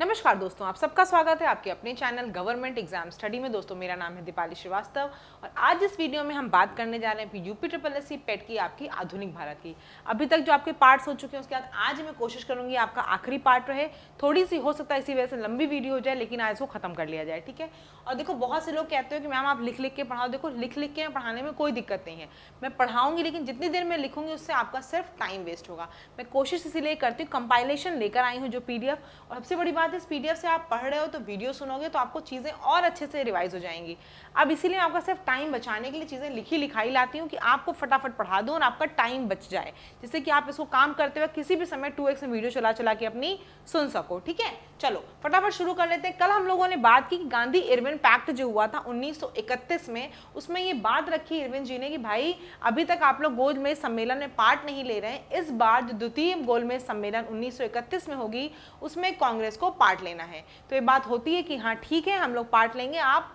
नमस्कार दोस्तों, आप सबका स्वागत है आपके अपने चैनल गवर्नमेंट एग्जाम स्टडी में। दोस्तों मेरा नाम है दीपाली श्रीवास्तव और आज इस वीडियो में हम बात करने जा रहे हैं यूपी ट्रिपल एस सी पेट की आपकी आधुनिक भारत की। अभी तक जो आपके पार्ट्स हो चुके हैं उसके बाद आज मैं कोशिश करूंगी आपका आखिरी पार्ट रहे। थोड़ी सी हो सकता है इसी वजह से लंबी वीडियो हो जाए, लेकिन आज इसको खत्म कर लिया जाए, ठीक है। और देखो बहुत से लोग कहते हो कि मैम आप लिख लिख के पढ़ाओ। देखो लिख लिख के पढ़ाने में कोई दिक्कत नहीं है, मैं पढ़ाऊंगी, लेकिन जितनी देर मैं लिखूंगी उससे आपका सिर्फ टाइम वेस्ट होगा। मैं कोशिश इसीलिए करती हूँ, कंपाइलेशन लेकर आई हूँ जो पीडीएफ, और सबसे बड़ी बात है इस पीडीएफ से आप पढ़ रहे हो तो वीडियो सुनोगे तो आपको चीज़ें और अच्छे से रिवाइज हो जाएंगी। अब इसीलिए आपका सिर्फ टाइम बचाने के लिए चीज़ें लिखी लिखाई लाती हूँ कि आपको फटाफट पढ़ा दूँ और आपका टाइम बच जाए, जिससे कि आप इसको काम करते हुए किसी भी समय 2x में वीडियो चला चला के अपनी सुन सको, ठीक है। चलो फटाफट शुरू कर लेते हैं। कल हम लोगों ने बात की कि गांधी इरविन पैक्ट जो हुआ था 1931 में, उसमें ये बात रखी इरविन जी ने कि भाई अभी तक आप लोग गोलमेज सम्मेलन में पार्ट नहीं ले रहे हैं, इस बार जो द्वितीय गोलमेज सम्मेलन 1931 में होगी उसमें कांग्रेस को पार्ट लेना है। तो ये बात होती है कि हाँ ठीक है हम लोग पार्ट लेंगे, आप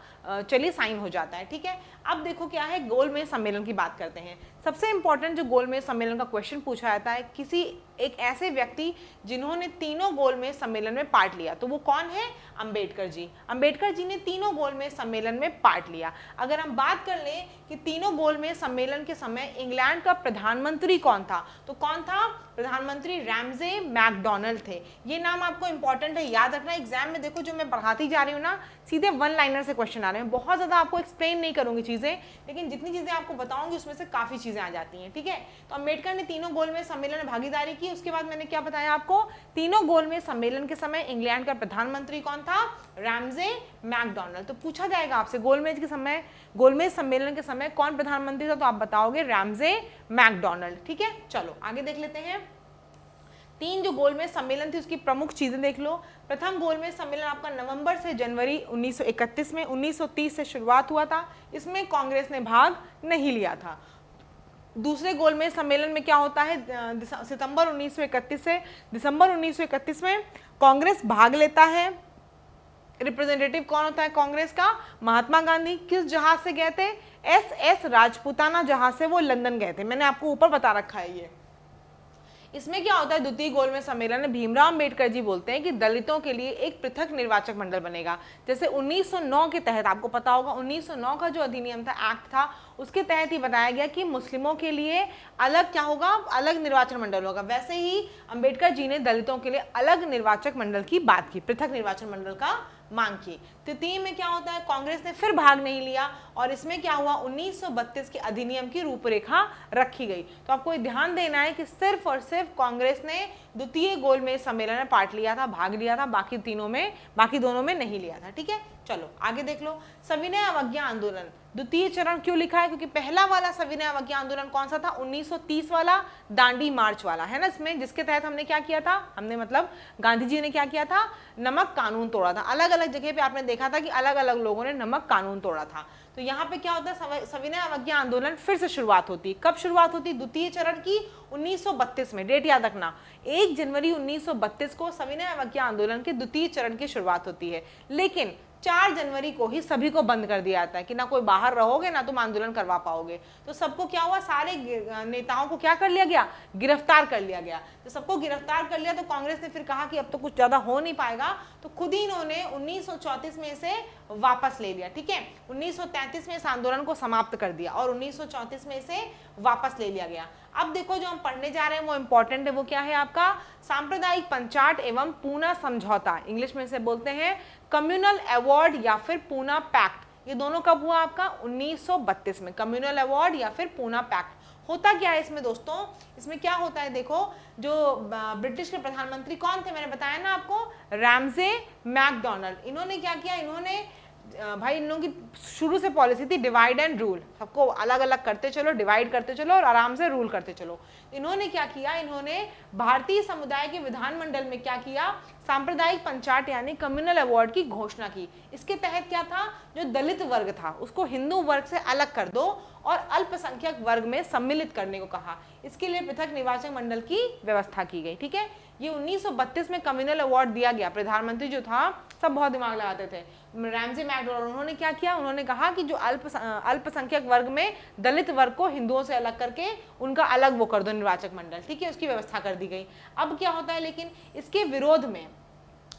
चलिए साइन हो जाता है, ठीक है। अब देखो क्या है, गोलमेज सम्मेलन की बात करते हैं। सबसे इंपॉर्टेंट जो गोलमेज सम्मेलन का क्वेश्चन पूछा जाता है, किसी एक ऐसे व्यक्ति जिन्होंने तीनों गोलमेज सम्मेलन में पार्ट लिया, तो वो कौन है? अंबेडकर जी। अंबेडकर जी ने तीनों गोलमेज सम्मेलन में पार्ट लिया। अगर हम बात कर लें कि तीनों गोलमेज सम्मेलन के समय इंग्लैंड का प्रधानमंत्री कौन था, तो कौन था? प्रधानमंत्री रैमजे मैकडॉनल्ड थे। ये नाम आपको इंपॉर्टेंट है, याद रखना। एग्जाम में देखो जो मैं पढ़ाती जा रही हूँ ना, सीधे वन लाइनर से क्वेश्चन आ रहे हैं। बहुत ज्यादा आपको एक्सप्लेन नहीं करूंगी चीजें, लेकिन जितनी चीजें आपको बताऊंगी उसमें से काफी चीजें आ जाती हैं, ठीक है। तो अंबेडकर ने तीनों गोलमेज सम्मेलन में भागीदारी की। उसके बाद मैंने क्या बताया आपको, तीनों गोलमेज सम्मेलन के समय इंग्लैंड का प्रधानमंत्री कौन था? Ramsay MacDonald. तो पूछा जाएगा आपसे गोलमेज सम्मेलन के समय कौन प्रधानमंत्री था, तो आप बताओगे रैमजे मैकडॉनल्ड, ठीक है। चलो आगे देख लेते हैं। तीन जो गोलमेज सम्मेलन थी उसकी प्रमुख चीजें देख लो। प्रथम गोलमेज सम्मेलन आपका नवंबर से जनवरी 1931 में 1930 से शुरुआत हुआ था। इसमें कांग्रेस ने भाग नहीं लिया था। दूसरे गोलमेज सम्मेलन में क्या होता है, सितंबर 1931 से दिसंबर 1931 में कांग्रेस भाग लेता है। रिप्रेजेंटेटिव कौन होता है कांग्रेस का? महात्मा गांधी। किस जहाज से गए थे? SS राजपूताना जहाज से वो लंदन गए थे। मैंने आपको ऊपर बता रखा है ये। इसमें क्या होता है, द्वितीय गोलमेज सम्मेलन में भीमराव अंबेडकर जी बोलते हैं कि दलितों के लिए एक पृथक निर्वाचक मंडल बनेगा। जैसे 1909 के तहत आपको पता होगा 1909 का जो अधिनियम था, एक्ट था, उसके तहत ही बताया गया कि मुस्लिमों के लिए अलग क्या होगा, अलग निर्वाचन मंडल होगा। वैसे ही अंबेडकर जी ने दलितों के लिए अलग निर्वाचक मंडल की बात की, पृथक निर्वाचन मंडल का मांग की। तृतीय में क्या होता है, कांग्रेस ने फिर भाग नहीं लिया और इसमें क्या हुआ, 1932 के अधिनियम की रूपरेखा रखी गई। तो आपको ध्यान देना है कि सिर्फ और सिर्फ कांग्रेस ने द्वितीय गोलमेज सम्मेलन में पार्ट लिया था, भाग लिया था, बाकी दोनों में नहीं लिया था, ठीक है। चलो आगे देख लो। सविनय अवज्ञा आंदोलन द्वितीय चरण क्यों लिखा है? क्योंकि पहला वाला सविनय अवज्ञा आंदोलन कौन सा था? 1930 वाला दांडी मार्च वाला है ना, इसमें जिसके तहत हमने क्या किया था, हमने मतलब गांधी जी ने क्या किया था, नमक कानून तोड़ा था। अलग अलग जगह पे आपने देखा था कि अलग अलग लोगों ने नमक कानून तोड़ा था। तो यहाँ पे क्या होता है, सविनय अवज्ञा आंदोलन फिर से शुरुआत होती है। कब शुरुआत होती है? द्वितीय चरण की 1932 में। डेट याद रखना, 1 जनवरी 1932 को सविनय अवज्ञा आंदोलन के द्वितीय चरण की शुरुआत होती है। लेकिन 4 जनवरी को ही सभी को बंद कर दिया जाता है कि ना कोई बाहर रहोगे ना तुम आंदोलन करवा पाओगे। तो सबको क्या हुआ, सारे नेताओं को क्या कर लिया गया, गिरफ्तार कर लिया गया। तो सबको गिरफ्तार कर लिया तो कांग्रेस ने फिर कहा कि अब तो कुछ ज्यादा हो नहीं पाएगा, तो खुद ही इन्होंने 1934 में इसे वापस ले लिया, ठीक है। 1933 में इस आंदोलन को समाप्त कर दिया और 1934 में इसे वापस ले लिया गया। अब देखो जो हम पढ़ने जा रहे हैं वो इंपॉर्टेंट है। वो क्या है आपका? सांप्रदायिक पंचाट एवं पूना समझौता, इंग्लिश में इसे बोलते हैं कम्युनल अवार्ड या फिर पूना पैक्ट। ये दोनों कब हुआ आपका? 1932 में। कम्युनल अवार्ड या फिर पूना पैक्ट। होता क्या है इसमें दोस्तों, इसमें क्या होता है देखो, जो ब्रिटिश के प्रधानमंत्री कौन थे, मैंने बताया ना आपको, रैमजे मैकडॉनल्ड। इन्होंने क्या किया, इन्होंने भाई इन लोगों की शुरू से पॉलिसी थी डिवाइड एंड रूल, सबको अलग अलग करते चलो, डिवाइड करते चलो और आराम से रूल करते चलो। इन्होंने क्या किया, इन्होंने भारतीय समुदाय के विधानमंडल में क्या किया, सांप्रदायिक पंचायत यानी कम्युनल अवार्ड की घोषणा की। इसके तहत क्या था, जो दलित वर्ग था उसको हिंदू वर्ग से अलग कर दो और अल्पसंख्यक वर्ग में सम्मिलित करने को कहा। इसके लिए पृथक निर्वाचन मंडल की व्यवस्था की गई, ठीक है। ये 1932 में कम्युनल अवार्ड दिया गया। प्रधानमंत्री जो था, सब बहुत दिमाग लगाते थे, रैमजे मैकडॉनल्ड, उन्होंने क्या किया, उन्होंने कहा कि जो अल्पसंख्यक वर्ग में दलित वर्ग को हिंदुओं से अलग करके उनका अलग वो कर दो निर्वाचक मंडल, ठीक है, उसकी व्यवस्था कर दी गई। अब क्या होता है, लेकिन इसके विरोध में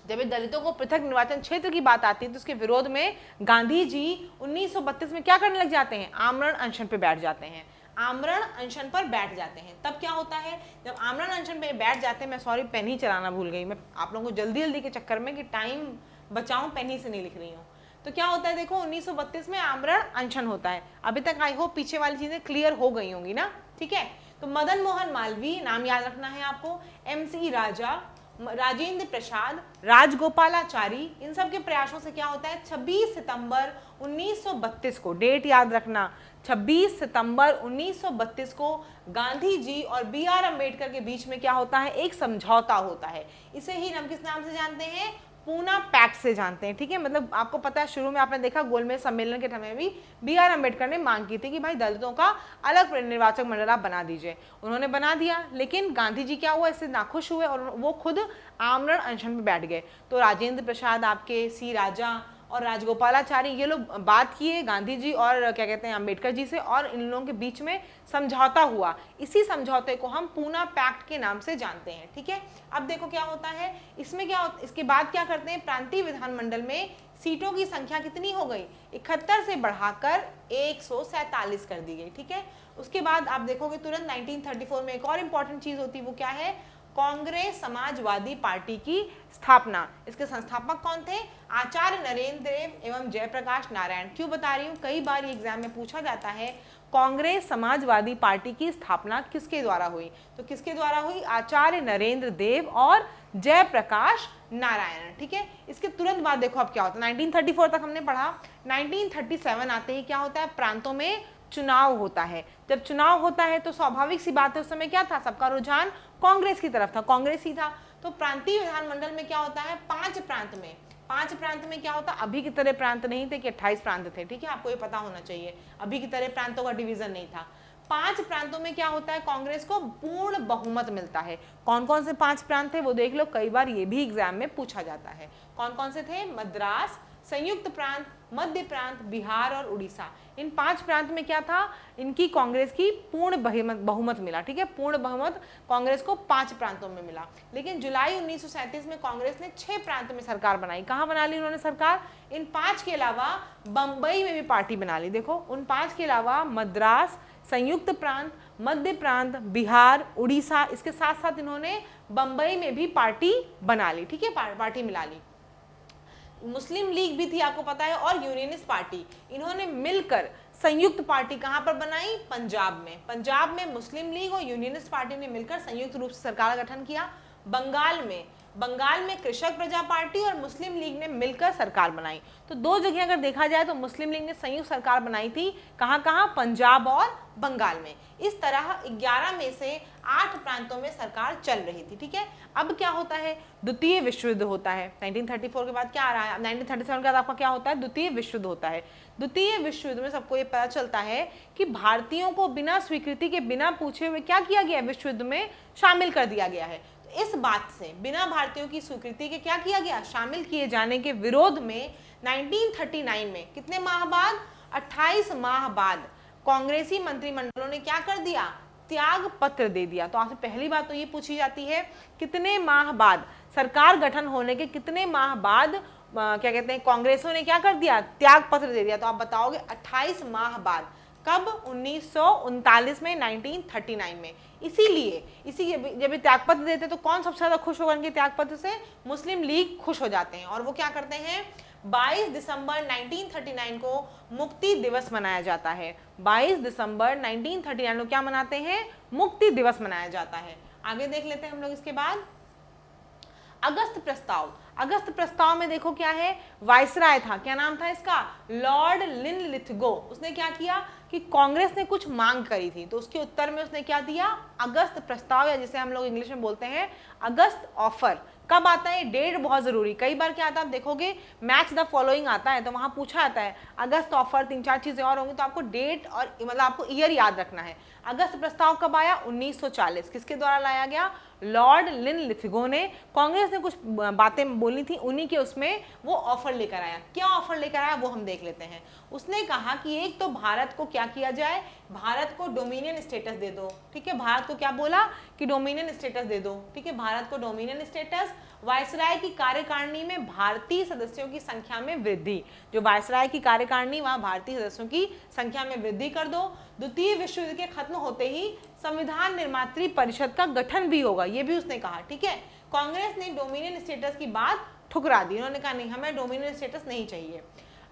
जब ये दलितों को पृथक निर्वाचन क्षेत्र की बात आती है तो उसके विरोध में गांधी जी 1932 में क्या करने लग जाते हैं, आमरण अनशन पे बैठ जाते हैं। आमरण अनशन पर बैठ जाते हैं। तब क्या होता है, जब आमरण अनशन पे बैठ जाते हैं, मैं सॉरी पेन ही चलाना भूल गई, मैं आप लोगों को जल्दी जल्दी के चक्कर में कि टाइम बचाऊं पेन ही से नहीं लिख रही हूँ। तो क्या होता है, देखो 1932 में आमरण अनशन होता है। अभी तक आई होप पीछे वाली चीजें क्लियर हो गई होंगी ना, ठीक है। तो मदन मोहन मालवीय नाम याद रखना है आपको, MC राजा, राजेंद्र प्रसाद, राजगोपालाचारी, इन सब के प्रयासों से क्या होता है, 26 सितंबर 1932 को, डेट याद रखना, 26 सितंबर 1932 को गांधी जी और BR अम्बेडकर के बीच में क्या होता है, एक समझौता होता है। इसे ही हम किस नाम से जानते हैं, पूना पैक्ट से जानते हैं, ठीक है। मतलब आपको पता है शुरू में आपने देखा गोलमेज सम्मेलन के समय भी BR अम्बेडकर ने मांग की थी कि भाई दलितों का अलग निर्वाचक मंडल आप बना दीजिए, उन्होंने बना दिया, लेकिन गांधी जी क्या हुआ, इससे नाखुश हुए और वो खुद आमरण अनशन में बैठ गए। तो राजेंद्र प्रसाद आपके, C राजा और राजगोपालाचारी ये लोग बात किए गांधी जी और क्या कहते हैं अम्बेडकर जी से, और इन लोगों के बीच में समझौता हुआ। इसी समझौते को हम पूना पैक्ट के नाम से जानते हैं, ठीक है। अब देखो क्या होता है इसमें, इसके बाद क्या करते हैं, प्रांतीय विधानमंडल में सीटों की संख्या कितनी हो गई, 71 से बढ़ाकर 147 कर दी गई, ठीक है। उसके बाद आप देखोगे तुरंत 1934 में एक और इंपॉर्टेंट चीज होती है, वो क्या है, कांग्रेस समाजवादी पार्टी की स्थापना। इसके संस्थापक कौन थे, आचार्य नरेंद्र देव एवं जयप्रकाश नारायण। क्यों बता रही हूँ, कई बार एग्जाम में पूछा जाता है कांग्रेस समाजवादी पार्टी की स्थापना किसके द्वारा हुई, तो किसके द्वारा हुई, आचार्य नरेंद्र देव और जयप्रकाश नारायण, ठीक है। इसके तुरंत बाद देखो अब क्या होता है, 1934 तक हमने पढ़ा, 1937 आते ही क्या होता है, प्रांतों में चुनाव होता है। जब चुनाव होता है तो स्वाभाविक सी बात है, उस समय क्या था, सबका रुझान कांग्रेस की तरफ था, कांग्रेस ही था। तो प्रांतीय विधानमंडल में क्या होता है, 5 प्रांत में क्या होता, अभी की तरह प्रांत नहीं थे कि 28 प्रांत थे, ठीक है, आपको ये पता होना चाहिए, अभी की तरह प्रांतों का डिवीजन नहीं था। 5 प्रांतों में क्या होता है, कांग्रेस को पूर्ण बहुमत मिलता है। कौन कौन से 5 प्रांत थे वो देख लो, कई बार ये भी एग्जाम में पूछा जाता है। कौन कौन से थे, मद्रास, संयुक्त प्रांत, मध्य प्रांत, बिहार और उड़ीसा। इन 5 प्रांत में क्या था, इनकी कांग्रेस की पूर्ण बहुमत मिला, ठीक है, पूर्ण बहुमत कांग्रेस को 5 प्रांतों में मिला। लेकिन जुलाई 1937 में कांग्रेस ने 6 प्रांत में सरकार बनाई। कहाँ बना ली उन्होंने सरकार, इन 5 के अलावा बंबई में भी पार्टी बना ली। देखो उन 5 के अलावा मद्रास, संयुक्त प्रांत, मध्य प्रांत, बिहार, उड़ीसा, इसके साथ साथ इन्होंने बंबई में भी पार्टी बना ली, ठीक है, पार्टी मिला ली। मुस्लिम लीग भी थी आपको पता है, और यूनियनिस्ट पार्टी, इन्होंने मिलकर संयुक्त पार्टी कहां पर बनाई, पंजाब में। पंजाब में मुस्लिम लीग और यूनियनिस्ट पार्टी ने मिलकर संयुक्त रूप से सरकार का गठन किया। बंगाल में कृषक प्रजा पार्टी और मुस्लिम लीग ने मिलकर सरकार बनाई। तो 2 जगह अगर देखा जाए तो मुस्लिम लीग ने संयुक्त सरकार बनाई थी, कहां कहां, पंजाब और बंगाल में। इस तरह 11 में से 8 प्रांतों में सरकार चल रही थी, ठीक है। अब क्या होता है, द्वितीय विश्व युद्ध होता है। 1934 के बाद क्या आ रहा है, 1937 के बाद आपका क्या होता है, द्वितीय विश्व युद्ध होता है। द्वितीय विश्व युद्ध में सबको ये पता चलता है कि भारतीयों को बिना स्वीकृति के, बिना पूछे हुए क्या किया गया, विश्व युद्ध में शामिल कर दिया गया है। तो इस बात से बिना भारतीयों की स्वीकृति के क्या किया गया, शामिल किए जाने के विरोध में 1939 में कितने माह बाद, 28 माह बाद कांग्रेसी मंत्रिमंडलों ने क्या कर दिया, त्याग पत्र दे दिया। तो आपसे पहली बात तो ये पूछी जाती है, कितने माह बाद, सरकार गठन होने के कितने माह बाद क्या कहते हैं कांग्रेसों ने क्या कर दिया, त्याग पत्र दे दिया। तो आप बताओगे 28 माह बाद, कब, 1939 में, 1939 में। इसी जब त्याग पत्र देते तो कौन सबसे ज्यादा खुश होगा इनके त्याग पत्र से, मुस्लिम लीग खुश हो जाते हैं, और वो क्या करते हैं, 22 दिसंबर 1939 को मुक्ति दिवस मनाया जाता है। 22 दिसंबर 1939 को क्या मनाते हैं, मुक्ति दिवस मनाया जाता है। आगे देख लेते हैं हम लोग इसके बाद, अगस्त प्रस्ताव में देखो क्या है, वायसराय था, क्या नाम था इसका, लॉर्ड लिनलिथगो। उसने क्या किया कि कांग्रेस ने कुछ मांग करी थी, तो उसके उत्तर में उसने क्या दिया, अगस्त प्रस्ताव, या जिसे हम लोग इंग्लिश में बोलते हैं अगस्त ऑफर। कब आता है, डेट बहुत जरूरी, कई बार क्या आता है आप देखोगे मैच द फॉलोइंग आता है तो वहां पूछा जाता है अगस्त ऑफर, 3-4 चीजें और होंगी, तो आपको डेट और मतलब आपको ईयर याद रखना है। अगस्त प्रस्ताव कब आया, 1940, किसके द्वारा लाया गया, लॉर्ड लिनलिथगो ने। कांग्रेस ने कुछ बातें बोली थी, उन्हीं के उसमें वो ऑफर लेकर आया। क्या ऑफर लेकर आया वो हम देख लेते हैं। उसने कहा कि एक तो भारत को क्या किया जाए, भारत को डोमिनियन स्टेटस दे दो, ठीक है, भारत को क्या बोला कि डोमिनियन स्टेटस दे दो, ठीक है, भारत को डोमिनियन स्टेटस। वायसराय की कार्यकारिणी में भारतीय सदस्यों की संख्या में वृद्धि, जो वायसराय की कार्यकारिणी वहां भारतीय सदस्यों की संख्या में वृद्धि कर दो। द्वितीय विश्व युद्ध के खत्म होते ही संविधान निर्मात्री परिषद का गठन भी होगा, ये भी उसने कहा, ठीक है। कांग्रेस ने डोमिनियन स्टेटस की बात ठुकरा दी, उन्होंने कहा नहीं, हमें डोमिनियन स्टेटस नहीं चाहिए।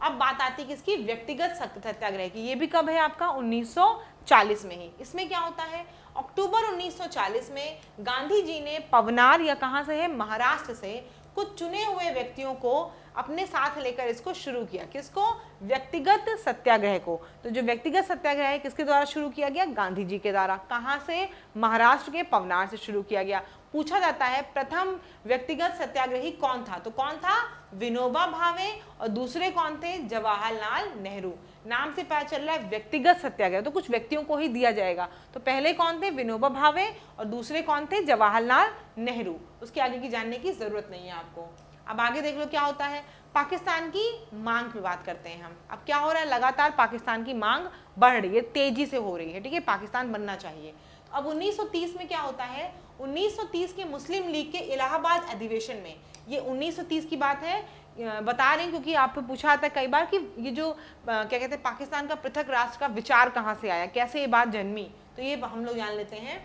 अब बात आती है किसकी, व्यक्तिगत सत्याग्रह की। ये भी कब है आपका 1940 में ही। इसमें क्या होता है, अक्टूबर 1940 में गांधी जी ने पवनार या कहां से है, महाराष्ट्र से कुछ चुने हुए व्यक्तियों को अपने साथ लेकर इसको शुरू किया। किसको, व्यक्तिगत सत्याग्रह को। तो जो व्यक्तिगत सत्याग्रह है किसके द्वारा शुरू किया गया, गांधी जी के द्वारा। कहां से, महाराष्ट्र के पवनार से शुरू किया गया। पूछा जाता है प्रथम व्यक्तिगत सत्याग्रही कौन था, तो कौन था, विनोबा भावे, और दूसरे कौन थे, जवाहरलाल नेहरू। नाम से पता चल रहा है व्यक्तिगत सत्याग्रह, तो कुछ व्यक्तियों को ही दिया जाएगा। तो पहले कौन थे, विनोबा भावे, और दूसरे कौन थे, जवाहरलाल नेहरू। उसके आगे की जानने की जरूरत नहीं है आपको। अब आगे देख लो क्या होता है, पाकिस्तान की मांग पे बात करते हैं हम। अब क्या हो रहा है, लगातार पाकिस्तान की मांग बढ़ रही है, तेजी से हो रही है, ठीक है, पाकिस्तान बनना चाहिए। तो अब 1930 में क्या होता है, 1930 के मुस्लिम लीग के इलाहाबाद अधिवेशन में, ये 1930 की बात है, बता रहे हैं क्योंकि आपको पूछा आता है कई बार कि ये जो क्या कहते हैं पाकिस्तान का पृथक राष्ट्र का विचार कहाँ से आया, कैसे ये बात जन्मी, तो ये हम लोग जान लेते हैं।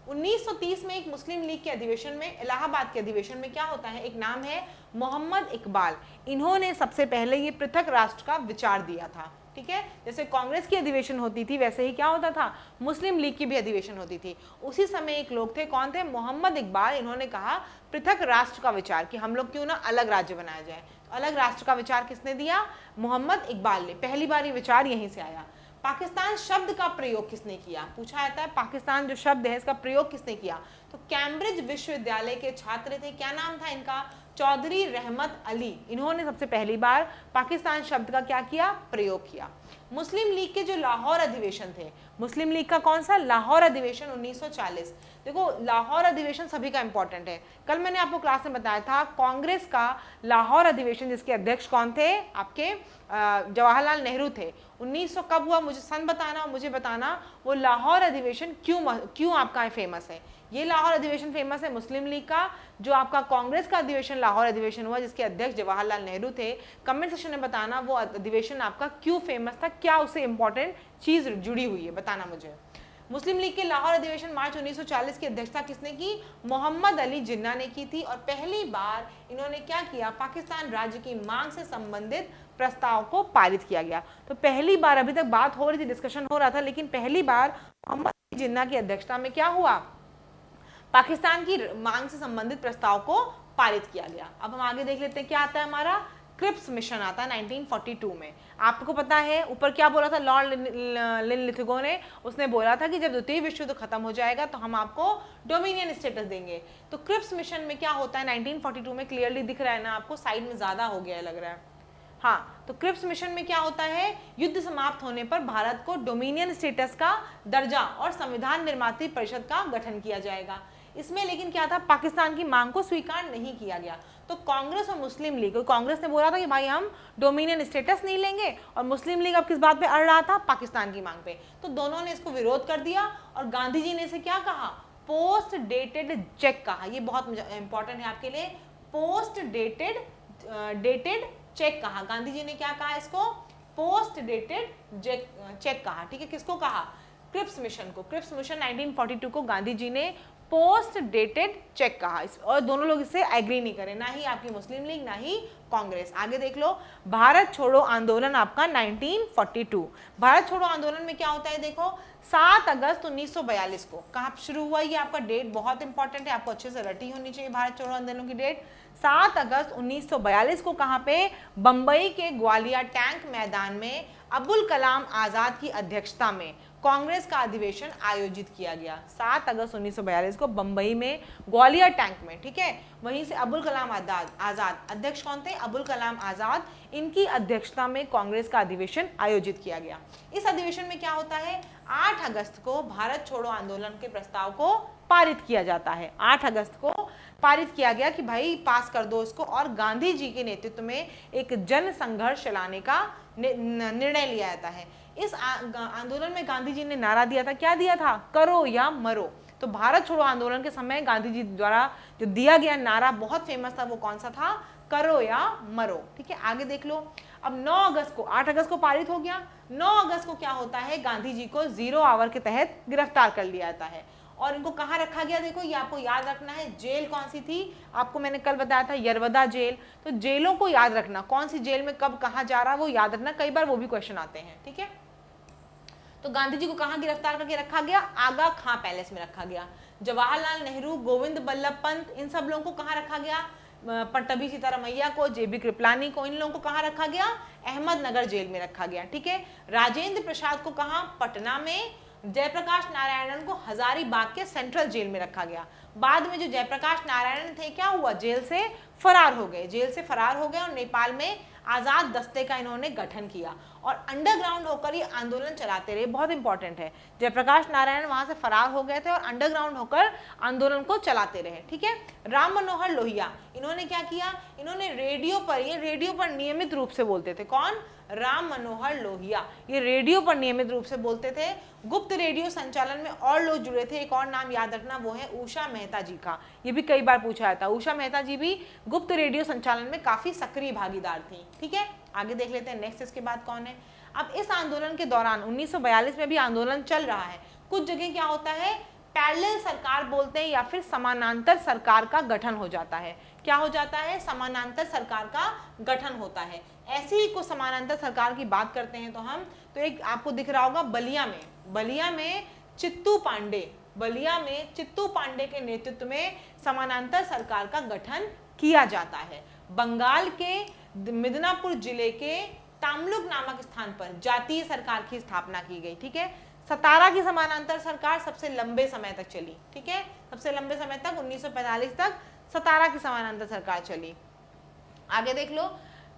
1930 में एक मुस्लिम लीग के अधिवेशन में, इलाहाबाद के अधिवेशन में क्या होता है, एक नाम है मोहम्मद इकबाल, इन्होंने सबसे पहले ये पृथक राष्ट्र का विचार दिया था, ठीक है। जैसे कांग्रेस की अधिवेशन होती थी वैसे ही क्या होता था, मुस्लिम लीग की भी अधिवेशन होती थी। उसी समय एक लोग थे, कौन थे, मोहम्मद इकबाल, इन्होंने कहा पृथक राष्ट्र का विचार कि हम लोग क्यों ना अलग राज्य बनाया जाए। तो अलग राष्ट्र का विचार किसने दिया, मोहम्मद इकबाल ने। पहली बार ये विचार यहीं से आया। पाकिस्तान शब्द का प्रयोग किसने किया, पूछा जाता है पाकिस्तान जो शब्द है इसका प्रयोग किसने किया, तो कैम्ब्रिज विश्वविद्यालय के छात्र थे, क्या नाम था इनका, चौधरी रहमत अली, इन्होंने सबसे पहली बार पाकिस्तान शब्द का क्या किया, प्रयोग किया। मुस्लिम लीग के जो लाहौर अधिवेशन थे, मुस्लिम लीग का कौन सा, लाहौर अधिवेशन 1940। देखो लाहौर अधिवेशन सभी का इंपॉर्टेंट है, कल मैंने आपको क्लास में बताया था कांग्रेस का लाहौर अधिवेशन जिसके अध्यक्ष कौन थे, आपके जवाहरलाल नेहरू थे। 1900 कब हुआ, मुझे सन बताना और मुझे बताना वो लाहौर अधिवेशन क्यों आपका फेमस है। ये लाहौर अधिवेशन फेमस है मुस्लिम लीग का। जो आपका कांग्रेस का अधिवेशन लाहौर अधिवेशन हुआ जिसके अध्यक्ष जवाहरलाल नेहरू थे, कमेंट सेक्शन में बताना वो अधिवेशन आपका क्यों फेमस था, क्या उससे इंपॉर्टेंट चीज जुड़ी हुई है, बताना मुझे। मुस्लिम लीग के लाहौर अधिवेशन मार्च 1940 की अध्यक्षता किसने की, मोहम्मद अली जिन्ना ने की थी। और पहली बार इन्होंने क्या किया, पाकिस्तान राज्य की मांग से संबंधित प्रस्ताव को पारित किया गया। तो पहली बार, अभी तक बात हो रही थी, डिस्कशन हो रहा था, लेकिन पहली बार मोहम्मद अली जिन्ना की अध्यक्षता में क्या हुआ, पाकिस्तान की मांग से संबंधित प्रस्ताव को पारित किया गया। अब हम आगे देख लेते हैं क्या आता है, हमारा क्रिप्स मिशन आता है 1942 में। आपको पता है ऊपर क्या बोला था लॉर्ड लिथगो ने, उसने बोला था कि जब द्वितीय विश्व युद्ध खत्म हो जाएगा तो हम आपको डोमिनियन स्टेटस देंगे। तो क्रिप्स मिशन में क्या होता है 1942 में, क्लियरली दिख रहा है ना आपको, साइड में ज्यादा हो गया लग रहा है, हाँ। तो क्रिप्स मिशन में क्या होता है, युद्ध समाप्त होने पर भारत को डोमिनियन स्टेटस का दर्जा और संविधान निर्मात्री परिषद का गठन किया जाएगा। इसमें लेकिन क्या था, पाकिस्तान की मांग को स्वीकार नहीं किया गया। तो कांग्रेस और मुस्लिम लीग, कांग्रेस ने बोला था कि भाई हम डोमिनियन स्टेटस नहीं लेंगे, और मुस्लिम लीग अब किस बात पे अड़ रहा था, पाकिस्तान की मांग पे। तो दोनों ने इसको विरोध कर दिया और गांधी जी ने इसे क्या कहा, पोस्ट डेटेड चेक कहा। ये बहुत इंपॉर्टेंट है आपके लिए, पोस्ट डेटेड चेक कहा। गांधी जी ने क्या कहा इसको, पोस्ट डेटेड चेक कहा, ठीक है। किसको कहा, क्रिप्स मिशन को। क्रिप्स मिशन 1942 को गांधी जी ने पोस्ट डेटेड चेक कहा, और दोनों लोग इससे एग्री नहीं करे, ना ही आपकी मुस्लिम लीग ना ही कांग्रेस। आगे देख लो, भारत छोड़ो आंदोलन आपका 1942। भारत छोड़ो आंदोलन में क्या होता है, देखो 7 अगस्त 1942 को कहाँ शुरू हुआ, ये आपका डेट बहुत इंपॉर्टेंट है, आपको अच्छे से रटी होनी चाहिए भारत छोड़ो आंदोलन की डेट। 7 अगस्त 1942 को कहाँ पे, बंबई के ग्वालियर टैंक मैदान में अबुल कलाम आजाद की अध्यक्षता में कांग्रेस का अधिवेशन आयोजित किया गया। 7 अगस्त 1942 को बंबई में ग्वालियर टैंक में, ठीक है। वहीं से अबुल कलाम आजाद, अध्यक्ष कौन थे, अबुल कलाम आजाद, इनकी अध्यक्षता में कांग्रेस का अधिवेशन आयोजित किया गया। इस अधिवेशन में क्या होता है, 8 अगस्त को भारत छोड़ो आंदोलन के प्रस्ताव को पारित किया जाता है। 8 अगस्त को पारित किया गया कि भाई पास कर दो इसको, और गांधी जी के नेतृत्व में एक जन संघर्ष चलाने का निर्णय लिया जाता है। इस आंदोलन में गांधी जी ने नारा दिया था, क्या दिया था? करो या मरो। तो भारत छोड़ो आंदोलन के समय गांधी जी द्वारा जो दिया गया नारा बहुत फेमस था, वो कौन सा था? करो या मरो। ठीक है, आगे देख लो। अब 9 अगस्त को, 8 अगस्त को पारित हो गया, 9 अगस्त को क्या होता है? गांधी जी को 0 आवर के तहत गिरफ्तार कर लिया जाता है। और इनको कहाँ रखा गया? देखो ये आपको याद रखना है। जेल कौन सी थी? आपको मैंने कल बताया था, यरवदा जेल। तो जेलों को याद रखना, कौन सी जेल में कब कहाँ जा रहा है वो याद रखना, कई बार वो भी क्वेश्चन आते हैं। ठीक है, तो गांधी जी को कहाँ गिरफ्तार करके रखा गया? आगा खां पैलेस में रखा गया। जवाहरलाल नेहरू, गोविंद बल्लभ पंत, इन सब लोगों को कहाँ रखा गया? पट्टभी सीतारामैया को, जेबी कृपलानी को, इन लोगों को कहाँ रखा गया? अहमदनगर जेल में रखा गया। ठीक है, राजेंद्र प्रसाद को कहाँ? पटना में। जयप्रकाश नारायणन को हजारीबाग के सेंट्रल जेल में रखा गया। बाद में जो जयप्रकाश नारायणन थे, क्या हुआ? जेल से फरार हो गए, जेल से फरार हो गए और नेपाल में आजाद दस्ते का इन्होंने गठन किया और अंडरग्राउंड होकर ये आंदोलन चलाते रहे। बहुत इंपॉर्टेंट है, जयप्रकाश नारायण वहां से फरार हो गए थे और अंडरग्राउंड होकर आंदोलन को चलाते रहे। ठीक है, राम मनोहर लोहिया, इन्होंने क्या किया? इन्होंने रेडियो पर, ये रेडियो पर नियमित रूप से बोलते थे। कौन? राम मनोहर लोहिया, ये रेडियो पर नियमित रूप से बोलते थे। गुप्त रेडियो संचालन में और लोग जुड़े थे, एक और नाम याद रखना, वो है उषा मेहता जी का। ये भी कई बार पूछा जाता है, उषा मेहता जी भी गुप्त रेडियो संचालन में काफी सक्रिय भागीदार थी। ठीक है, आगे देख लेते हैं नेक्स्ट इसके बाद कौन है। अब इस आंदोलन के दौरान 1942 में भी आंदोलन चल रहा है। कुछ जगह क्या होता है? पैरेलल सरकार बोलते हैं या फिर समानांतर सरकार का गठन हो जाता है। क्या हो जाता है? समानांतर सरकार का गठन होता है। ऐसी ही को समानांतर सरकार की बात करते हैं तो हम, तो एक आपको दिख रहा होगा बलिया में चित्तू पांडे, बलिया में चित्तू पांडे के नेतृत्व में समानांतर सरकार का गठन किया जाता है। बंगाल के मिदनापुर जिले के तामलुक नामक स्थान पर जातीय सरकार की स्थापना की गई। ठीक है, सतारा की समानांतर सरकार सबसे लंबे समय तक चली। ठीक है, सबसे लंबे समय तक 1945 तक सतारा की समानांतर सरकार चली। आगे देख लो,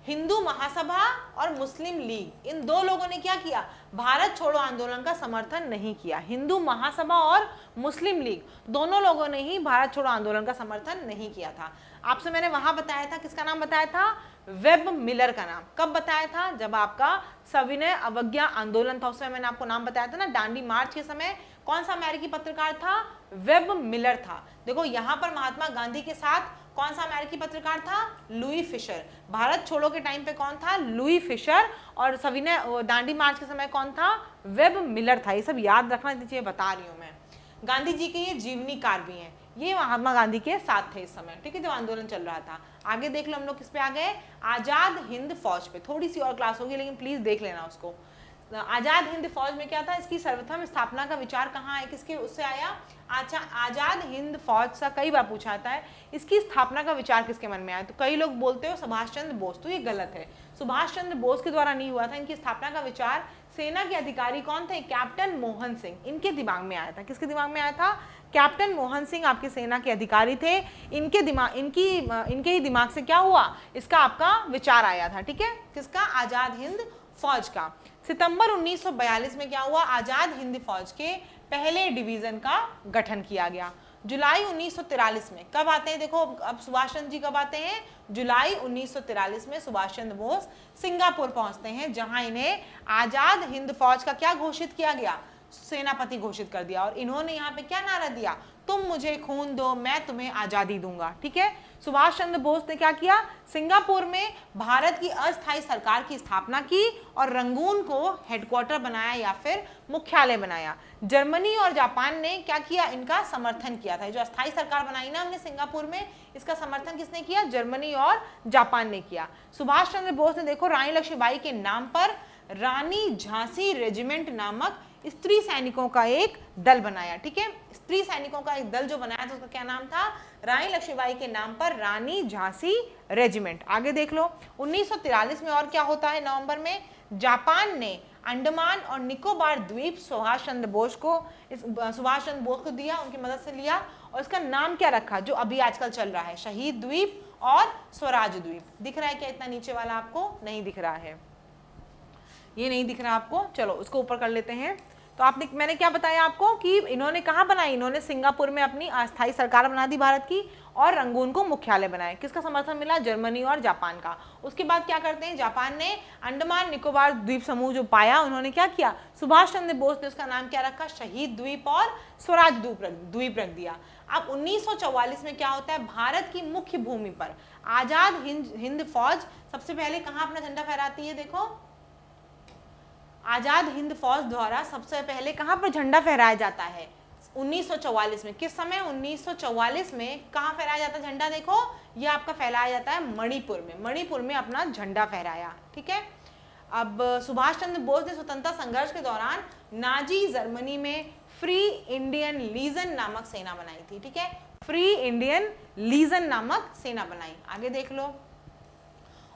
हिंदू महासभा और मुस्लिम लीग, इन दो लोगों ने क्या किया? भारत छोड़ो आंदोलन का समर्थन नहीं किया। हिंदू महासभा और मुस्लिम लीग दोनों लोगों ने ही भारत छोड़ो आंदोलन का समर्थन नहीं किया था। आपसे मैंने वहां बताया था, किसका नाम बताया था? वेब मिलर का नाम। कब बताया था? जब आपका सविनय अवज्ञा आंदोलन था, उसमें मैंने आपको नाम बताया था ना, दांडी मार्च के समय कौन सा अमेरिकी पत्रकार था? वेब मिलर था। देखो यहाँ पर महात्मा गांधी के साथ कौन सा अमेरिकी पत्रकार था? Louis Fischer. भारत छोड़ो के टाइम पे कौन था? Louis Fischer. और सविनय दांडी मार्च के समय कौन था? वेब मिलर था। ये सब याद रखना चाहिए, बता रही हूँ मैं। गांधी जी के ये जीवनीकार भी हैं, ये महात्मा गांधी के साथ थे इस समय। ठीक है, जब आंदोलन चल रहा था। आगे देख लो, हम लोग किस पे आ गए? आजाद हिंद फौज पे। थोड़ी सी और क्लास होगी, लेकिन प्लीज देख लेना उसको। आजाद हिंद फौज में क्या था? इसकी सर्वप्रथम स्थापना का विचार कहाँ है, किसके उससे आया? अच्छा, आजाद हिंद फौज सा कई बार पूछा जाता है, इसकी स्थापना का विचार किसके मन में आया? तो कई लोग बोलते हो सुभाष चंद्र बोस, तो ये गलत है। सुभाष चंद्र बोस के द्वारा नहीं हुआ था। इनकी स्थापना का विचार सेना के अधिकारी कौन थे? कैप्टन मोहन सिंह, इनके दिमाग में आया था। किसके दिमाग में आया था? कैप्टन मोहन सिंह आपकी सेना के अधिकारी थे। इनके ही दिमाग से क्या हुआ? इसका आपका विचार आया था। ठीक है, किसका? आजाद हिंद फौज का। सितंबर 1942 में क्या हुआ? आजाद हिंद फौज के पहले डिवीजन का गठन किया गया। जुलाई 1943 में कब आते हैं? देखो अब सुभाष चंद्र जी कब आते हैं? जुलाई 1943 में सुभाष चंद्र बोस सिंगापुर पहुंचते हैं, जहां इन्हें आजाद हिंद फौज का क्या घोषित किया गया? सेनापति घोषित कर दिया। और इन्होंने यहाँ पे क्या नारा दिया? तुम मुझे खून दो, मैं तुम्हें आजादी दूंगा। ठीक है, सुभाष चंद्र बोस ने क्या किया? सिंगापुर में भारत की अस्थायी सरकार की स्थापना की और रंगून को हेडक्वार्टर बनाया या फिर मुख्यालय बनाया। जर्मनी और जापान ने क्या किया? इनका समर्थन किया था। जो अस्थायी सरकार बनाई ना हमने सिंगापुर में, इसका समर्थन किसने किया? जर्मनी और जापान ने किया। सुभाष चंद्र बोस ने देखो रानी लक्ष्मीबाई के नाम पर रानी झांसी रेजिमेंट नामक स्त्री सैनिकों का एक दल बनाया। ठीक है, स्त्री सैनिकों का एक दल जो बनाया था, उसका क्या नाम था? रानी लक्ष्मीबाई के नाम पर रानी झांसी रेजिमेंट। आगे देख लो, 1943 में और क्या होता है? नवंबर में जापान ने अंडमान और निकोबार द्वीप सुभाष चंद्र बोस को दिया, उनकी मदद से लिया। और इसका नाम क्या रखा जो अभी आजकल चल रहा है? शहीद द्वीप और स्वराज द्वीप। दिख रहा है क्या? इतना नीचे वाला आपको नहीं दिख रहा है, ये नहीं दिख रहा आपको। चलो उसको ऊपर कर लेते हैं। तो आपने, मैंने क्या बताया आपको कि इन्होंने कहाँ बनाई? इन्होंने सिंगापुर में अपनी अस्थायी सरकार बना दी भारत की, और रंगून को मुख्यालय बनाए। किसका समर्थन मिला? जर्मनी और जापान का। उसके बाद क्या करते हैं, जापान ने अंडमान निकोबार द्वीप समूह जो पाया, उन्होंने क्या किया, सुभाष चंद्र बोस ने उसका नाम क्या रखा, शहीद द्वीप और स्वराज द्वीप रख दिया। अब 1944 में क्या होता है, भारत की मुख्य भूमि पर आजाद हिंद फौज सबसे पहले कहां अपना झंडा फहराती है? देखो, आजाद हिंद फौज द्वारा सबसे पहले कहां पर झंडा फहराया जाता है? 1944 में। किस समय? 1944 में। कहां फहराया जाता है झंडा? देखो, ये आपका फहराया जाता है मणिपुर में। मणिपुर में अपना झंडा फहराया, ठीक है। अब सुभाष चंद्र बोस ने स्वतंत्रता संघर्ष के दौरान नाजी जर्मनी में फ्री इंडियन लीजन नामक सेना बनाई थी, ठीक है। फ्री इंडियन लीजन नामक सेना बनाई। आगे देख लो,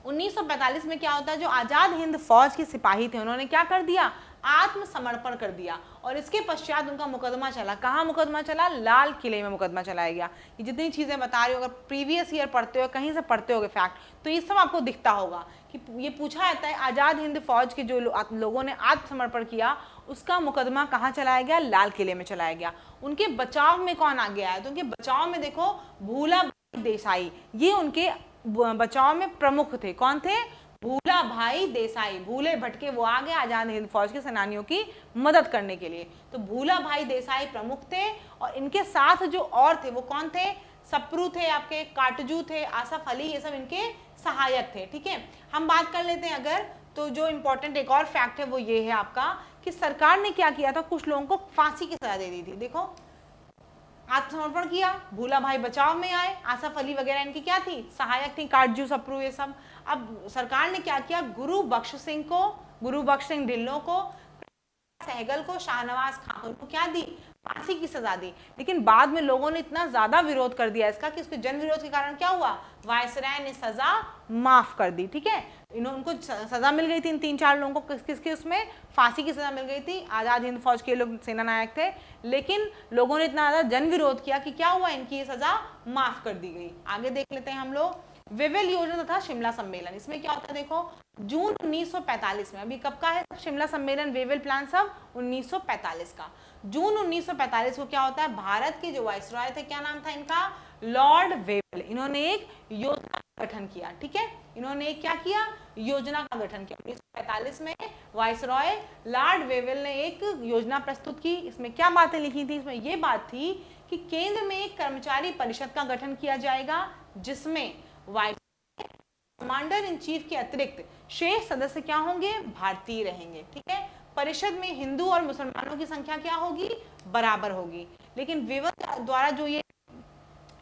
1945 में क्या होता है, जो आजाद हिंद फौज के सिपाही थे उन्होंने क्या कर दिया, आत्मसमर्पण कर दिया। और इसके पश्चात उनका मुकदमा चला। कहाँ मुकदमा चला? लाल किले में मुकदमा चलाया गया। ये जितनी चीजें बता रही हो, अगर प्रीवियस ईयर पढ़ते हो, कहीं से पढ़ते होगे फैक्ट, तो ये सब आपको दिखता होगा कि ये पूछा जाता है आजाद हिंद फौज के जो लोगों ने आत्मसमर्पण किया उसका मुकदमा कहाँ चलाया गया? लाल किले में चलाया गया। उनके बचाव में कौन आगे आया? तो उनके बचाव में देखो भूला भाई देसाई, ये उनके बचाव में प्रमुख थे। कौन थे? भूला भाई देसाई। भूले भटके वो आ गए आजाद हिंद फौज के सेनानियों की मदद करने के लिए। तो भूला भाई देसाई प्रमुख थे और इनके साथ जो और थे वो कौन थे? सप्रू थे, आपके काटजू थे, आसफ अली, ये सब इनके सहायक थे, ठीक है। हम बात कर लेते हैं अगर, तो जो इंपॉर्टेंट एक और फैक्ट है वो ये है आपका कि सरकार ने क्या किया था, कुछ लोगों को फांसी की सजा दे दी थी। देखो, आत्मसमर्पण किया, भूला भाई बचाव में आए, आसफ अली वगैरह इनकी क्या थी? सहायक थी, काटजू, सप्रू, ये सब। अब सरकार ने क्या किया, गुरु बख्श सिंह ढिल्लों को, सहगल को, शाहनवाज खान को क्या दी? फांसी की सजा दी। लेकिन बाद में लोगों ने इतना ज्यादा विरोध कर दिया इसका कि उसके जन विरोध के कारण क्या हुआ, वायसराय ने सजा माफ कर दी, ठीक है। उनको सजा मिल गई थी, इन 3-4 लोगों को किसके उसमें फांसी की सजा मिल गई थी। आजाद हिंद फौज के लोग सेना नायक थे, लेकिन लोगों ने इतना ज्यादा जन विरोध किया कि क्या हुआ, इनकी ये सजा माफ कर दी गई। आगे देख लेते हैं हम लोग, वेवेल योजना तथा शिमला सम्मेलन। इसमें क्या होता है, देखो जून 1945 में, अभी कब का है शिमला सम्मेलन, वेवेल प्लान सब 1945 का। जून 1945 को क्या होता है, भारत के जो वाइसरॉय थे, क्या नाम था इनका, लॉर्ड वेवेल, इन्होंने एक योजना का गठन किया, ठीक है। इन्होंने क्या किया, योजना का गठन किया। 1945 में वाइसरॉय लॉर्ड वेवेल ने एक योजना प्रस्तुत की। इसमें क्या बातें लिखी थी, इसमें यह बात थी कि केंद्र में एक कर्मचारी परिषद का गठन किया जाएगा जिसमें कमांडर इन चीफ के अतिरिक्त शेष सदस्य क्या होंगे, भारतीय रहेंगे, ठीक है। परिषद में हिंदू और मुसलमानों की संख्या क्या होगी, बराबर होगी। लेकिन वेवेल द्वारा जो ये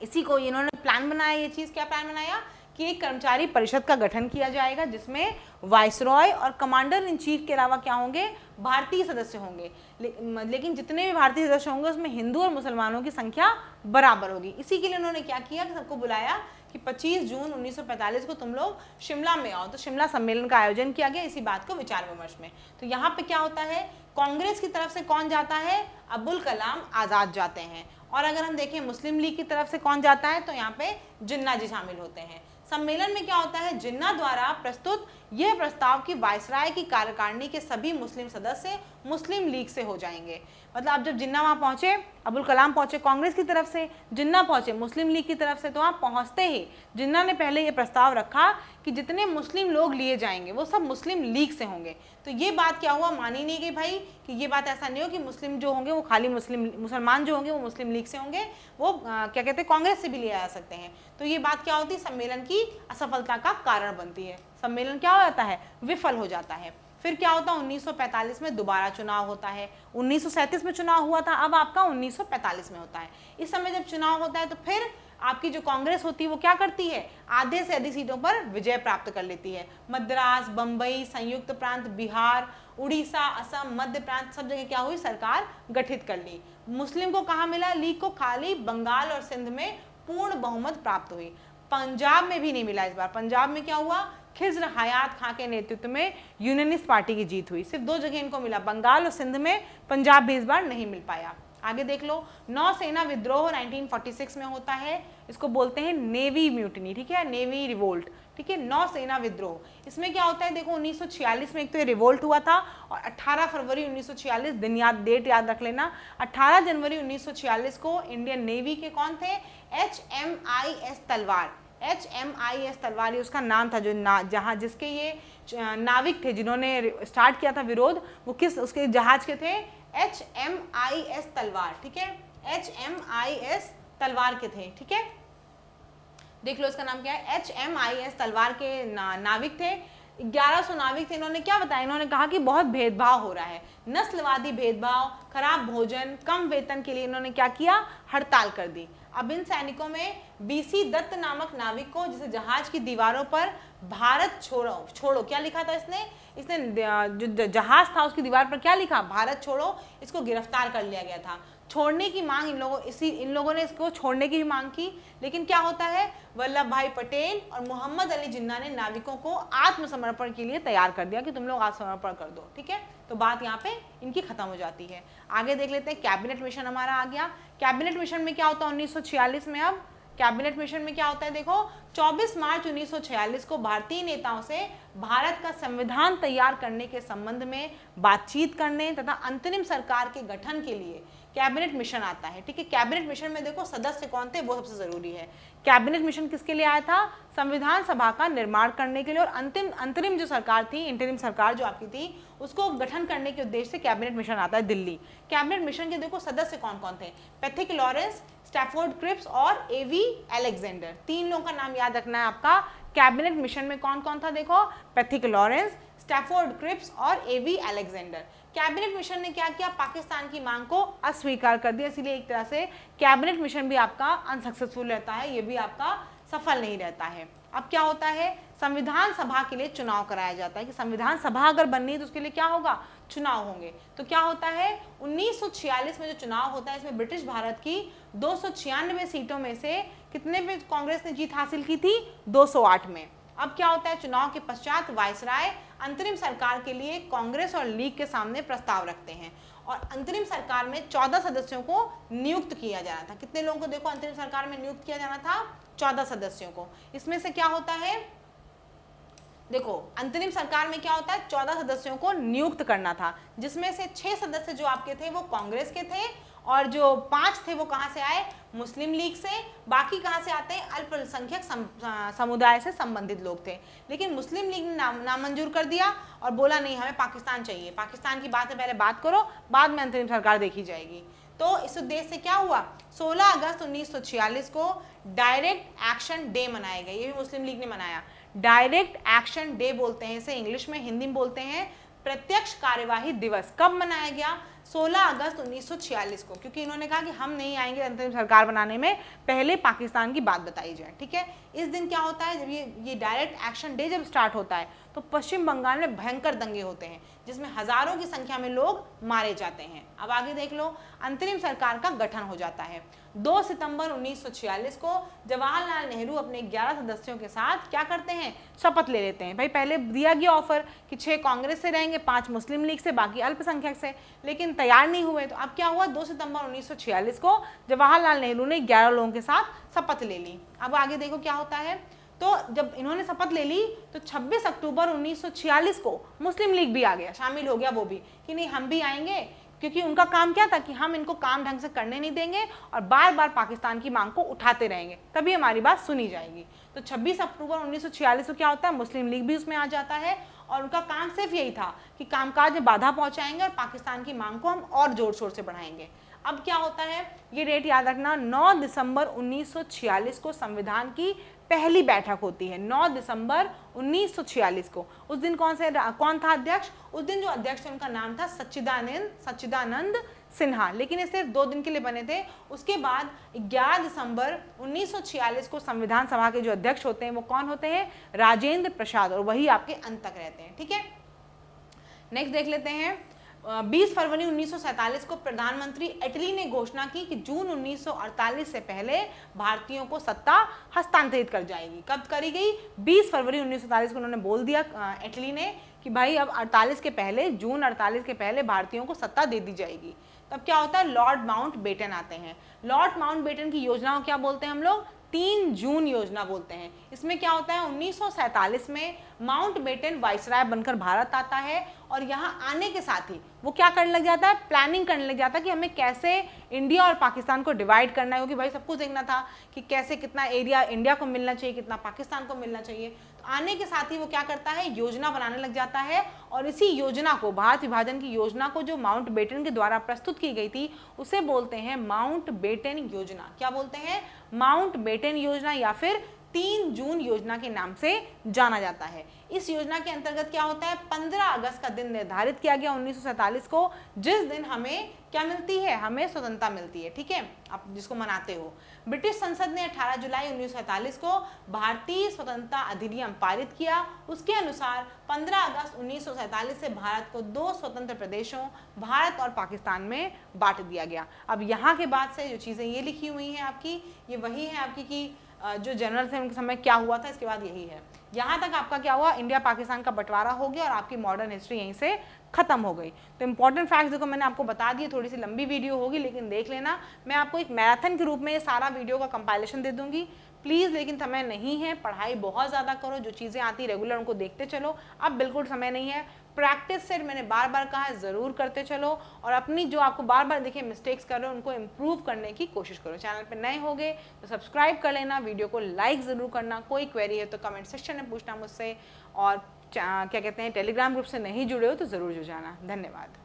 इसी को इन्होंने प्लान बनाया, ये चीज क्या प्लान बनाया कि एक कर्मचारी परिषद का गठन किया जाएगा जिसमें वाइसरॉय और कमांडर इन चीफ के अलावा क्या होंगे, भारतीय सदस्य होंगे। लेकिन जितने भी भारतीय सदस्य होंगे उसमें हिंदू और मुसलमानों की संख्या बराबर होगी। इसी के लिए उन्होंने क्या किया कि सबको बुलाया कि 25 जून 1945 को तुम लोग शिमला में आओ। तो शिमला सम्मेलन का आयोजन किया गया इसी बात को विचार विमर्श में। तो यहाँ पे क्या होता है, कांग्रेस की तरफ से कौन जाता है, अबुल कलाम आजाद जाते हैं। और अगर हम देखें मुस्लिम लीग की तरफ से कौन जाता है, तो यहाँ पे जिन्ना जी शामिल होते हैं। सम्मेलन में क्या होता है, जिन्ना द्वारा प्रस्तुत यह प्रस्ताव कि वायसराय की कार्यकारिणी के सभी मुस्लिम सदस्य मुस्लिम लीग से हो जाएंगे। मतलब अब जब जिन्ना वहां पहुंचे, अबुल कलाम पहुंचे कांग्रेस की तरफ से, जिन्ना पहुंचे मुस्लिम लीग की तरफ से, तो वहां पहुंचते ही जिन्ना ने पहले ये प्रस्ताव रखा कि जितने मुस्लिम लोग लिए जाएंगे वो सब मुस्लिम लीग से होंगे। तो ये बात क्या हुआ, मानी नहीं गई भाई कि ये बात ऐसा नहीं हो कि मुस्लिम जो होंगे वो खाली मुसलमान जो होंगे वो मुस्लिम लीग से होंगे, वो क्या कहते हैं कांग्रेस से भी लिए जा सकते हैं। तो ये बात क्या होती है, सम्मेलन की असफलता का कारण बनती है। सम्मेलन क्या हो जाता है, विफल हो जाता है। फिर क्या होता है, 1945 में दोबारा चुनाव होता है। 1937 में चुनाव हुआ था, अब आपका 1945 में होता है। इस समय जब चुनाव होता है तो फिर आपकी जो कांग्रेस होती है वो क्या करती है, आधे से अधिक सीटों पर विजय प्राप्त कर लेती है। मद्रास, बंबई, संयुक्त प्रांत, बिहार, उड़ीसा, असम, मध्य प्रांत, सब जगह क्या हुई, सरकार गठित कर ली। मुस्लिम को कहाँ मिला, लीग को खाली बंगाल और सिंध में पूर्ण बहुमत प्राप्त हुई। पंजाब में भी नहीं मिला इस बार। पंजाब में क्या हुआ, खिज्र हयात खां के नेतृत्व में यूनानिस्ट पार्टी की जीत हुई। सिर्फ 2 जगह इनको मिला, बंगाल और सिंध में, पंजाब भी इस बार नहीं मिल पाया। आगे देख लो, नौसेना विद्रोह 1946 में होता है, इसको बोलते हैं नेवी म्यूटिनी, ठीक है, नेवी रिवोल्ट, ठीक है, नौसेना विद्रोह। इसमें क्या होता है देखो, 1946 में एक तो ये रिवोल्ट हुआ था और 18 फरवरी 1946 दिन याद, डेट याद रख लेना, 18 जनवरी 1946 को इंडियन नेवी के कौन थे, HMIS तलवार, HMIS तलवार ये उसका नाम था, जो जहां जिसके ये नाविक थे जिन्होंने स्टार्ट किया था विरोध, वो किस उसके जहाज के थे, HMIS तलवार, ठीक है, HMIS तलवार के थे, ठीक है, देख लो इसका नाम क्या है, HMIS तलवार के नाविक थे, 1100 नाविक थे। इन्होंने क्या बताया, इन्होंने कहा कि बहुत भेदभाव हो रहा है, नस्लवादी भेदभाव, खराब भोजन, कम वेतन के लिए इन्होंने क्या किया, हड़ताल कर दी। अब इन सैनिकों में BC दत्त नामक नाविक को, जिसे जहाज की दीवारों पर भारत छोड़ो छोड़ो क्या लिखा था, इसने जो जहाज था उसकी दीवार पर क्या लिखा, भारत छोड़ो, इसको गिरफ्तार कर लिया गया था। छोड़ने की मांग इन लोगों ने इसको छोड़ने की भी मांग की, लेकिन क्या होता है, वल्लभ भाई पटेल और मोहम्मद अली जिन्ना ने नाविकों को आत्मसमर्पण के लिए तैयार कर दिया कि तुम लोग आत्मसमर्पण कर दो, ठीक है, तो बात यहाँ पे इनकी खत्म हो जाती है। आगे देख लेते हैं, कैबिनेट मिशन हमारा आ गया। कैबिनेट मिशन में क्या होता है 1946 में, अब कैबिनेट मिशन में क्या होता है देखो, 24 मार्च 1946 को भारतीय नेताओं से भारत का संविधान तैयार करने के संबंध में बातचीत करने तथा अंतरिम सरकार के गठन के लिए कैबिनेट मिशन आता है, ठीक है। कैबिनेट मिशन में देखो सदस्य कौन थे, वो सबसे जरूरी है। कैबिनेट मिशन किसके लिए आया था, संविधान सभा का निर्माण करने के लिए, और अंतरिम जो सरकार थी, इंटरिम सरकार जो आपकी थी, उसको गठन करने के उद्देश्य से कैबिनेट मिशन आता है दिल्ली। कैबिनेट मिशन के देखो सदस्य कौन कौन थे, पैथिक लॉरेंस, स्टैफोर्ड क्रिप्स और एवी अलेक्जेंडर, 3 लोगों का नाम याद रखना है आपका। कैबिनेट मिशन में कौन कौन था देखो, पैथिक लॉरेंस, स्टैफोर्ड क्रिप्स और एवी अलेक्जेंडर। कैबिनेट मिशन ने क्या किया, पाकिस्तान की मांग को अस्वीकार कर दिया, इसलिए एक तरह से कैबिनेट मिशन भी आपका अनसक्सेसफुल रहता है, ये भी आपका सफल नहीं रहता है। अब क्या होता है, संविधान सभा के लिए चुनाव कराया जाता है कि संविधान सभा अगर बननी है तो उसके लिए क्या होगा, चुनाव होंगे। तो क्या होता है 1946 में जो चुनाव होता है, इसमें ब्रिटिश भारत की 296 सीटों में से कितने पे कांग्रेस ने जीत हासिल की थी, 208 में। अब क्या होता है, चुनाव के पश्चात वायसराय अंतरिम सरकार के लिए कांग्रेस और लीग के सामने प्रस्ताव रखते हैं, और अंतरिम सरकार में 14 सदस्यों को नियुक्त किया जाना था। कितने लोगों को देखो अंतरिम सरकार में नियुक्त किया जाना था, 14 सदस्यों को। इसमें से क्या होता है देखो, अंतरिम सरकार में क्या होता है, 14 सदस्यों को नियुक्त करना था, जिसमें से 6 सदस्य जो आपके थे वो कांग्रेस के थे, और जो 5 थे वो कहां से आए, मुस्लिम लीग से। बाकी कहां से आते हैं, अल्पसंख्यक समुदाय से संबंधित लोग थे। लेकिन मुस्लिम लीग ने नामंजूर कर दिया और बोला नहीं, हमें पाकिस्तान चाहिए, पाकिस्तान की बात है पहले बात करो, बाद में अंतरिम सरकार देखी जाएगी। तो इस उद्देश्य से क्या हुआ, 16 अगस्त 1946 को डायरेक्ट एक्शन डे मनाया गया, ये भी मुस्लिम लीग ने मनाया। डायरेक्ट एक्शन डे बोलते हैं इसे, इंग्लिश में, हिंदी में बोलते हैं प्रत्यक्ष कार्यवाही दिवस। कब मनाया गया, 16 अगस्त 1946 को, क्योंकि इन्होंने कहा कि हम नहीं आएंगे अंतरिम सरकार बनाने में, पहले पाकिस्तान की बात बताई जाए, ठीक है। इस दिन क्या होता है, जब ये डायरेक्ट एक्शन डे जब स्टार्ट होता है तो पश्चिम बंगाल में भयंकर दंगे होते हैं, जिसमें हजारों की संख्या में लोग मारे जाते हैं। अब आगे देख लो, अंतरिम सरकार का गठन हो जाता है। 2 सितंबर 1946 को जवाहरलाल नेहरू अपने 11 सदस्यों के साथ क्या करते हैं, शपथ ले लेते हैं। भाई पहले दिया गया ऑफर कि 6 कांग्रेस से रहेंगे, 5 मुस्लिम लीग से, बाकी अल्पसंख्यक से, लेकिन तैयार नहीं हुए। तो अब क्या हुआ, 2 सितंबर 1946 को जवाहरलाल नेहरू ने 11 लोगों के साथ शपथ ले ली। अब आगे देखो क्या होता है, तो जब इन्होंने शपथ ले ली तो 26 अक्टूबर 1946 को मुस्लिम लीग भी आ गया, शामिल हो गया वो भी, कि नहीं हम भी आएंगे, क्योंकि उनका काम क्या था कि हम इनको काम ढंग से करने नहीं देंगे और बार बार पाकिस्तान की मांग को उठाते रहेंगे, तभी हमारी बात सुनी जाएगी। तो 26 अक्टूबर 1946 को क्या होता है, मुस्लिम लीग भी उसमें आ जाता है, और उनका काम सिर्फ यही था कि कामकाज में बाधा पहुंचाएंगे और पाकिस्तान की मांग को हम और जोर शोर से बढ़ाएंगे। अब क्या होता है, ये डेट याद रखना, 9 दिसंबर 1946 को संविधान की पहली बैठक होती है, 9 दिसंबर 1946 को। उस दिन कौन था अध्यक्ष, उस दिन जो अध्यक्ष थे उनका नाम था सच्चिदानंद सिन्हा, लेकिन ये सिर्फ 2 दिन के लिए बने थे। उसके बाद 11 दिसंबर 1946 को संविधान सभा के जो अध्यक्ष होते हैं वो कौन होते हैं, राजेंद्र प्रसाद, और वही आपके अंत तक रहते हैं, ठीक है। नेक्स्ट देख लेते हैं, 20 फरवरी 1947 को प्रधानमंत्री एटली ने घोषणा की कि जून 1948 से पहले भारतीयों को सत्ता हस्तांतरित कर जाएगी। कब करी गई, 20 फरवरी 1947 को उन्होंने बोल दिया एटली ने कि भाई अब 48 के पहले, जून 48 के पहले भारतीयों को सत्ता दे दी जाएगी। तब क्या होता है, लॉर्ड माउंट बेटन आते हैं। लॉर्ड माउंट बेटन की योजना को क्या बोलते हैं हम लोग, 3 जून योजना बोलते हैं। इसमें क्या होता है, 1947 में माउंट बेटन वाइसराय बनकर भारत आता है और यहाँ आने के साथ ही वो क्या करने लग जाता है, प्लानिंग करने लग जाता है कि हमें कैसे इंडिया और पाकिस्तान को डिवाइड करना है, क्योंकि भाई सबको देखना था कि कैसे कितना एरिया इंडिया को मिलना चाहिए, कितना पाकिस्तान को मिलना चाहिए। तो आने के साथ ही वो क्या करता है, योजना बनाने लग जाता है और इसी योजना को, भारत विभाजन की योजना को जो माउंट बेटन के द्वारा प्रस्तुत की गई थी उसे बोलते हैं माउंट बेटन योजना। क्या बोलते हैं, माउंट बेटन योजना, या फिर 3 जून योजना के नाम से जाना जाता है। इस योजना के अंतर्गत क्या होता है, 15 अगस्त का दिन निर्धारित किया गया 1947 को, जिस दिन हमें क्या मिलती है, हमें स्वतंत्रता मिलती है। ठीक है, आप जिसको मनाते हो। ब्रिटिश संसद ने 18 जुलाई 1947 को भारतीय स्वतंत्रता अधिनियम पारित किया। उसके अनुसार 15 अगस्त 1947 से भारत को 2 स्वतंत्र प्रदेशों, भारत और पाकिस्तान में बांट दिया गया। अब यहाँ के बाद से जो चीज़ें ये लिखी हुई हैं आपकी, ये वही है आपकी कि जो जनरल थे उनके समय क्या हुआ था, इसके बाद यही है। यहाँ तक आपका क्या हुआ, इंडिया पाकिस्तान का बंटवारा हो गया और आपकी मॉडर्न हिस्ट्री यहीं से खत्म हो गई। तो इंपॉर्टेंट फैक्ट्स देखो मैंने आपको बता दिए, थोड़ी सी लंबी वीडियो होगी लेकिन देख लेना, मैं आपको एक मैराथन के रूप में ये सारा वीडियो का कंपाइलेशन दे दूंगी प्लीज़, लेकिन समय नहीं है, पढ़ाई बहुत ज़्यादा करो, जो चीज़ें आती रेगुलर उनको देखते चलो। अब बिल्कुल समय नहीं है, प्रैक्टिस सेट मैंने बार बार कहा है ज़रूर करते चलो और अपनी जो आपको बार बार देखिए मिस्टेक्स कर रहे हो उनको इम्प्रूव करने की कोशिश करो। चैनल पे नए होगे तो सब्सक्राइब कर लेना, वीडियो को लाइक ज़रूर करना, कोई क्वेरी है तो कमेंट सेक्शन में पूछना मुझसे, और क्या कहते हैं टेलीग्राम ग्रुप से नहीं जुड़े हो तो ज़रूर जुड़ जाना। धन्यवाद।